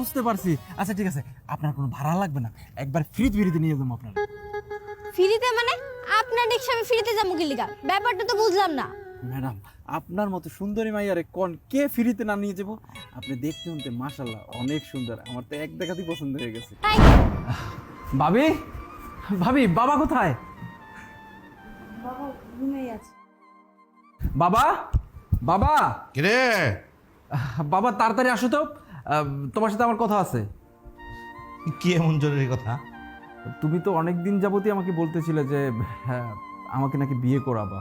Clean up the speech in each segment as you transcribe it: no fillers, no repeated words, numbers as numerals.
বুঝতে পারছি। আচ্ছা ঠিক আছে, আপনার কোনো ভাড়া লাগবে না, একবার ফ্রিতে নিয়ে যাবো আপনার। ফ্রিতে মানে? আপনার রিক্সা আমি ফ্রিতে যাবো কি লিগা? ব্যাপারটা তো বুঝলাম না। ম্যাডাম, আপনার মতো সুন্দরী মাইয়ারে কোন কে ফ্রিতে না নিয়ে যাবো? আপনি দেখতে শুনতে মাশাআল্লাহ অনেক সুন্দর, আমার তো এক দেখাতেই পছন্দ হয়ে গেছে। তাই ভাবি, ভাবি, বাবা কোথায়? বাবা ঘুমিয়ে আছে। বাবা, বাবা, কিরে বাবা তাড়াতাড়ি আসো তো, তোমার সাথে আমার কথা আছে। কি এমন জরুরি কথা? তুমি তো অনেক দিন যাবতই আমাকে বলতেছিলে যে হ্যাঁ, আমাকে নাকি বিয়ে করাবা,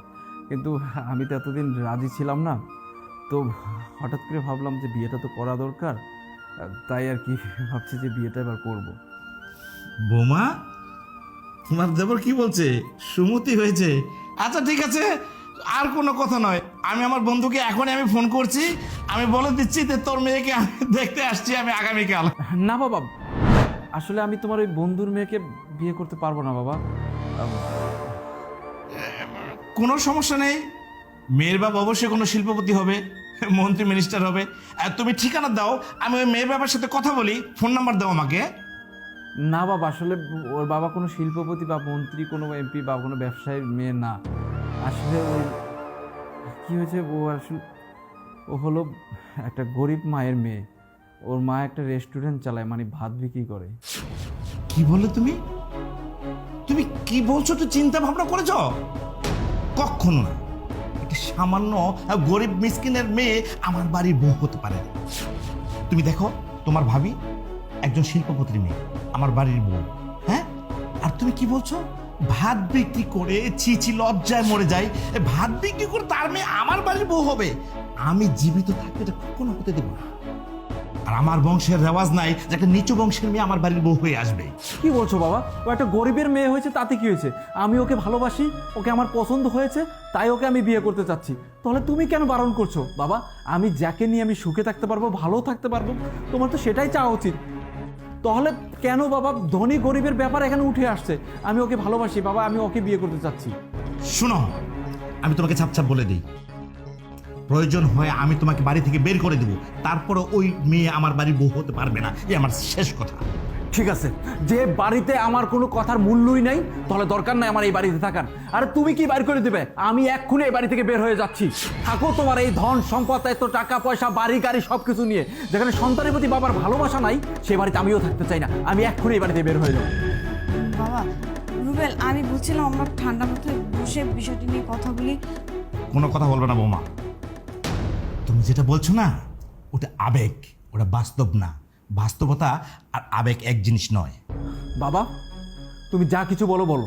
কিন্তু আমি তো এতদিন রাজি ছিলাম না। তো হঠাৎ করে ভাবলাম যে বিয়েটা তো করা দরকার, তাই আর কি ভাবছি যে বিয়েটা এবার করব। বোমা, তোমার দেবর কি বলছে? সুমতি হয়েছে? আচ্ছা ঠিক আছে, আর কোনো কথা নয়। আমি আমার বন্ধুকে এখনই আমি ফোন করছি, আমি বলে দিচ্ছি যে তোর মেয়েকে আমি দেখতে আসছি আমি আগামীকাল। না বাবা, আসলে আমি তোমার ওই বন্ধুর মেয়েকে বিয়ে করতে পারবো না বাবা। কোনো সমস্যা নেই, মেয়ের বাবা অবশ্যই কোনো শিল্পপতি হবে, মন্ত্রী মিনিস্টার হবে। আর তুমি ঠিকানা দাও, আমি ওই মেয়ের বাবার সাথে কথা বলি, ফোন নাম্বার দাও আমাকে। না বাবা, আসলে ওর বাবা কোনো শিল্পপতি বা মন্ত্রী, কোনো এমপি বা কোনো ব্যবসায়ীর মেয়ে না। আসলে ওর কি হয়েছে, ও হলো একটা গরিব মায়ের মেয়ে। ওর মা একটা রেস্টুরেন্ট চালায়, মানে ভাত বিক্রি করে। কি বললে তুমি? তুমি কি বলছো? তো চিন্তা ভাবনা করেছ? কখনো না, একটা সামান্য গরিব মিসকিনের মেয়ে আমার বাড়ির বউ হতে পারে না। তুমি দেখো, তোমার ভাবি একজন শিল্পপতির মেয়ে, আমার বাড়ির বউ। হ্যাঁ, আর তুমি কি বলছো? ভাত বিক্রি করে, ছি লজ্জায় মরে যায়। ভাত বিক্রি করে তার মেয়ে আমার বাড়ির বউ হবে? আমি জীবিত থাকতে এটা কখনো হতে দেবো না। আর আমার বংশের রেওয়াজ নাই যে একটা নিচু বংশের মেয়ে আমার বাড়ির বউ হয়ে আসবে। কি বলছো বাবা? ও একটা গরিবের মেয়ে হয়েছে, তাতে কি হয়েছে? আমি ওকে ভালোবাসি, ওকে আমার পছন্দ হয়েছে, তাই ওকে আমি বিয়ে করতে চাচ্ছি। তাহলে তুমি কেন বারণ করছো বাবা? আমি যাকে নিয়ে আমি সুখে থাকতে পারবো, ভালো থাকতে পারবো, তোমার তো সেটাই চাওয়া উচিত। তাহলে কেন বাবা ধনী গরিবের ব্যাপার এখানে উঠে আসছে? আমি ওকে ভালোবাসি বাবা, আমি ওকে বিয়ে করতে চাচ্ছি। শোনো, আমি তোমাকে ছাপ বলে দিই, প্রয়োজন হয় আমি তোমাকে বাড়ি থেকে বের করে দেবো, তারপরে ওই মেয়ে আমার বাড়ির বউ হতে পারবে না। এই আমার শেষ কথা। ঠিক আছে, যে বাড়িতে আমার কোনো কথার মূল্যই নাই, তাহলে দরকার নাই আমার এই বাড়িতে থাকার। আরে তুমি কি বাইর করে দেবে? আমি এক্ষুনি এই বাড়ি থেকে বের হয়ে যাচ্ছি। থাকো তোমার এই ধন সম্পদ, এত টাকা পয়সা, বাড়ি গাড়ি সবকিছু নিয়ে, যেখানে সন্তানের প্রতি বাবার ভালোবাসা নাই, সে বাড়িতে আমিও থাকতে চাই না। আমি এক্ষুনি এই বাড়িতে বের হয়ে যাবো। বাবা, রুবেল, আমি বলছিলাম আমরা ঠান্ডা মাথায় বসে বিষয়টি নিয়ে কথা বলি। কোনো কথা বলবে না বৌমা। তুমি যেটা বলছো না, ওটা আবেগ, ওটা বাস্তব না। বাস্তবতা আর আবেগ এক জিনিস নয়। বাবা, তুমি যা কিছু বলো বলো,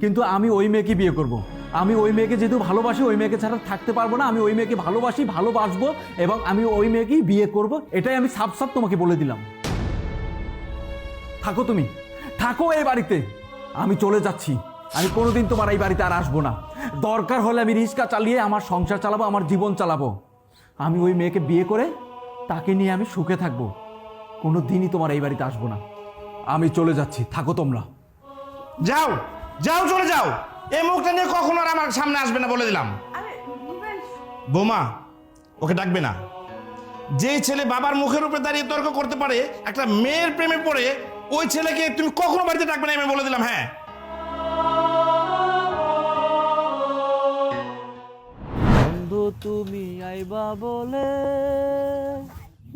কিন্তু আমি ওই মেয়েকে বিয়ে করব। আমি ওই মেয়েকে যেহেতু ভালোবাসি, ওই মেয়েকে ছাড়া থাকতে পারবো না। আমি ওই মেয়েকে ভালোবাসি, ভালোবাসবো, এবং আমি ওই মেয়েকেই বিয়ে করব। এটাই আমি সাফ সাফ তোমাকে বলে দিলাম। থাকো, তুমি থাকো এই বাড়িতে, আমি চলে যাচ্ছি। আমি কোনোদিন তোমার এই বাড়িতে আর আসবো না। দরকার হলে আমি রিক্সা চালিয়ে আমার সংসার চালাবো, আমার জীবন চালাবো। আমি ওই মেয়েকে বিয়ে করে তাকে নিয়ে আমি সুখে থাকবো। কোনো দিনই তোমার এই বাড়িতে আসবো না। আমি চলে যাচ্ছি, থাকো তোমরা। যাও যাও, চলে যাও। এই মুখটা নিয়ে কখনো আর আমার সামনে আসবে না, বলে দিলাম। বৌমা, ওকে ডাকবে না। যে ছেলে বাবার মুখের উপরে দাঁড়িয়ে তর্ক করতে পারে, একটা মেয়ের প্রেমে পড়ে, ওই ছেলেকে তুমি কখনো বাড়িতে ডাকবে না, আমি বলে দিলাম। হ্যাঁ, বন্ধু তুমি আইবা বলে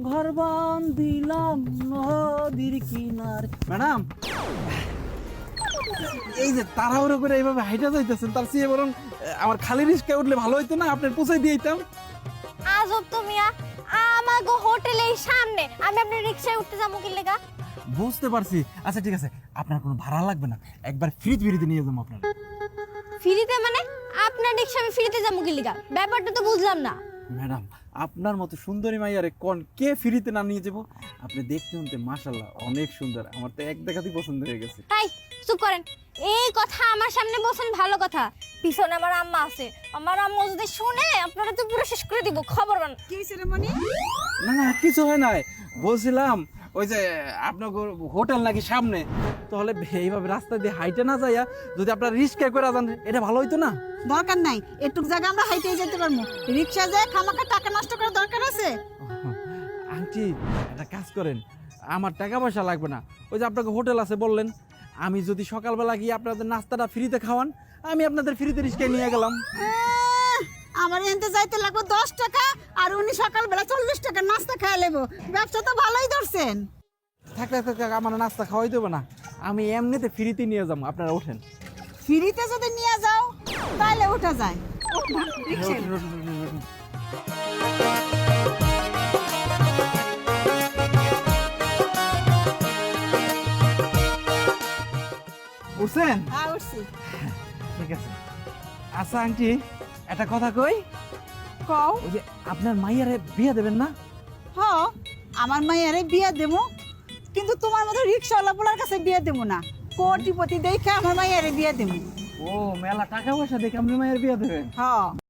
ঘর দিলাম নদীর কিনার। ম্যাডাম, এই যে তাড়াহুড়ো করে এইভাবে হাইটা যাইতেছেন, তার চেয়ে বরং আমার খালি রিস্কায় উঠলে ভালো হইতো না? আপনার পৌঁছাই দিয়ে দিতাম। আজব তো মিয়া, আমার হোটেলের সামনে, আমি আপনার রিক্সায় উঠতে যাবো কি লেগা? বুঝতে পারছি। আচ্ছা ঠিক আছে, আপনার কোনো ভাড়া লাগবে না, একবার ফ্রিতে নিয়ে যাবো আপনার। ফ্রিতে মানে? আপনার রিক্সা আমি ফ্রিতে যাবো কি লেগা? ব্যাপারটা তো বুঝলাম না। ম্যাডাম, আপনার মতো সুন্দরী মাইয়ারে কোন কে ফ্রিতে না নিয়ে যাবো? আপনি দেখতে শুনতে মাশাআল্লাহ অনেক সুন্দর, আমার তো এক দেখাতেই পছন্দ হয়ে গেছে। তাই চুপ করেন। এই কথা আমার সামনে বলছেন ভালো কথা, পিছনে আমার আম্মা আছে। আমার আম্মা যদি শুনে আপনারা তো পুরো শেষ করে দিব। খবর বান। কি সেরেমনি? না না, কিছু হয় নাই। বলছিলাম ওই যে আপনার হোটেল নাকি সামনে, তাহলে এইভাবে রাস্তা দিয়ে হাইটে না যাইয়া যদি আপনার রিস্কা করে যান, এটা ভালো হইতো না? দরকার নাই, এটুক জায়গা আমরা হাইটেই যেতে পারবো। রিক্সা যায় খামাখা টাকা নষ্ট করার দরকার আছে? আন্টি, একটা কাজ করেন, আমার টাকা পয়সা লাগবে না। ওই যে আপনাকে হোটেল আছে বললেন, আমি যদি সকালবেলা গিয়ে আপনাদের নাস্তাটা ফ্রিতে খাওয়ান, আমি আপনাদের ফ্রিতে রিস্কায় নিয়ে গেলাম। আমার এনতে যাইতে লাগবে 10 টাকা, আর উনি সকালবেলা 40 টাকা নাস্তা খাইয়া লেবো। ব্যবসা তো ভালোই ধরছেন। থাক থাক থাক থাক, আমার নাস্তা খাওয়াই দেবো না, আমি এমনিতে ফ্রিতে নিয়ে যাবো, আপনারা ওঠেন। ফ্রিতে যদি নিয়ে যাও তাহলে উঠা যায়। ওঠেন, ওঠেন, ওঠেন, ওঠেন। উঠছেন? হ্যাঁ উঠছি। ঠিক আছে। আচ্ছা আন্টি, একটা কথা কই, কও। ওই যে আপনার মাইয়ারে বিয়ে দেবেন না? হ, আমার মাইয়ারে বিয়ে দেবো, কিন্তু তোমার মতো রিক্সাওয়ালা পোলার কাছে বিয়ে দেবো না। কোটিপতি দেখে আমার মাইয়ারে বিয়ে দেবো। ও, মেলা টাকা পয়সা দেখে আপনি মায়ের বিয়ে দেবেন? হ।